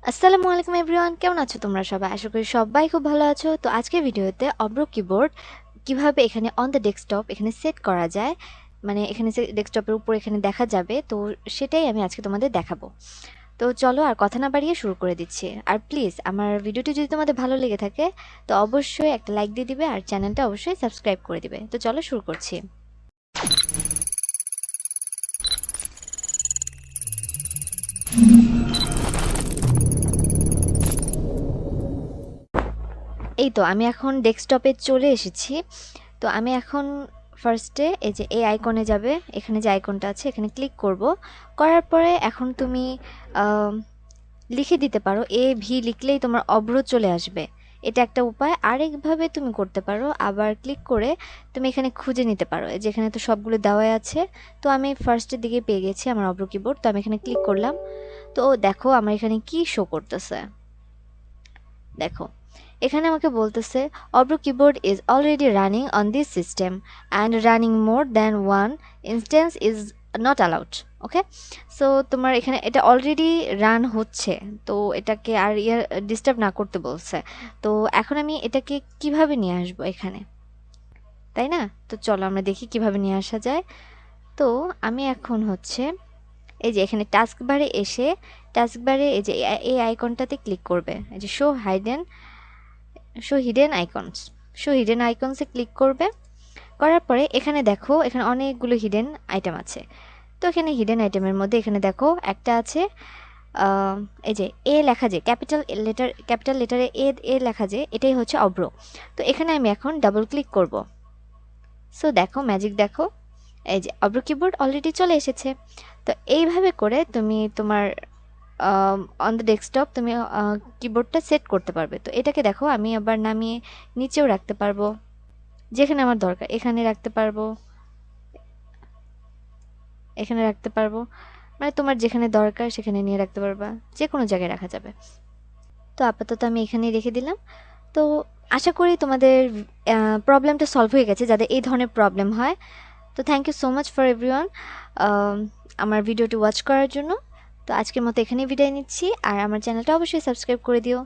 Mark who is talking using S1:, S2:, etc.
S1: আসসালামু আলাইকুম এভরিওয়ান, কেমন আছো তোমরা সবাই? আশা করি সবাই খুব ভালো আছো। তো আজকের ভিডিওতে অব্রো কিবোর্ড কিভাবে এখানে অন দ্য ডেস্কটপ এখানে সেট করা যায়, মানে এখানে ডেস্কটপের উপর এখানে দেখা যাবে, তো সেটাই আমি আজকে তোমাদের দেখাবো। তো চলো আর কথা না বাড়িয়ে শুরু করে দিচ্ছি। আর প্লিজ আমার ভিডিওটি যদি তোমাদের ভালো লেগে থাকে তো অবশ্যই একটা লাইক দিয়ে দিবে আর চ্যানেলটা অবশ্যই সাবস্ক্রাইব করে দিবে। তো চলো শুরু করছি। এই তো আমি এখন ডেস্কটপে চলে এসেছি। তো আমি এখন ফার্স্টে এই যে এই আইকনে যাবে, এখানে যে আইকনটা আছে এখানে ক্লিক করব। করার পরে এখন তুমি লিখে দিতে পারো ভি, লিখলেই তোমার অবরোধ চলে আসবে। এটা একটা উপায়। আরেকভাবে তুমি করতে পারো, আবার ক্লিক করে তুমি এখানে খুঁজে নিতে পারো। যেখানে তো সবগুলো দেওয়াই আছে। তো আমি ফার্স্টের দিকে পেয়ে গেছি আমার অব্রো কিবোর্ড। তো আমি এখানে ক্লিক করলাম। তো দেখো আমার এখানে কি শো করতেছে। দেখো এখানে আমাকে বলতেছে Avro keyboard is already running on this system and running more than one instance is not allowed. Okay, so তোমার এখানে এটা অলরেডি রান হচ্ছে, তো এটাকে আর ডিস্টার্ব না করতে বলছে। তো এখন আমি এটাকে কিভাবে নিয়ে আসবো এখানে, তাই না? তো চলো আমরা দেখি কিভাবে নিয়ে আসা যায়। তো আমি এখন এই যে এখানে টাস্ক বারে এসে টাস্ক বারে এই যে এই আইকনটাতে ক্লিক করবে, এই যে শো হিডেন আইকনসে ক্লিক করবে। করার পরে এখানে দেখো এখানে অনেকগুলো হিডেন আইটেম আছে। তো এখানে হিডেন আইটেমের মধ্যে এখানে দেখো একটা আছে এই যে এ লেখা, যে ক্যাপিটাল লেটারে এ লেখা, যে এটাই হচ্ছে অব্রো। তো এখানে আমি এখন ডাবল ক্লিক করব। সো দেখো ম্যাজিক, দেখো এই যে অব্রো কিবোর্ড অলরেডি চলে এসেছে। তো এইভাবে করে তুমি তোমার অন দ্য ডেস্কটপ তুমি কিবোর্ডটা সেট করতে পারবে। তো এটাকে দেখো আমি আবার নামিয়ে নিচেও রাখতে পারবো, যেখানে আমার দরকার এখানে রাখতে পারবো, এখানে রাখতে পারবো, মানে তোমার যেখানে দরকার সেখানে নিয়ে রাখতে পারবা, যে কোনো জায়গায় রাখা যাবে। তো আপাতত আমি এখানেই রেখে দিলাম। তো আশা করি তোমাদের প্রবলেমটা সলভ হয়ে গেছে, যাদের এই ধরনের প্রবলেম হয়। তো thank you so much for everyone আমার ভিডিওটি ওয়াচ করার জন্য। তো আজকের মতো এখানেই বিদায় নিচ্ছি, আর আমার চ্যানেলটা অবশ্যই সাবস্ক্রাইব করে দিও।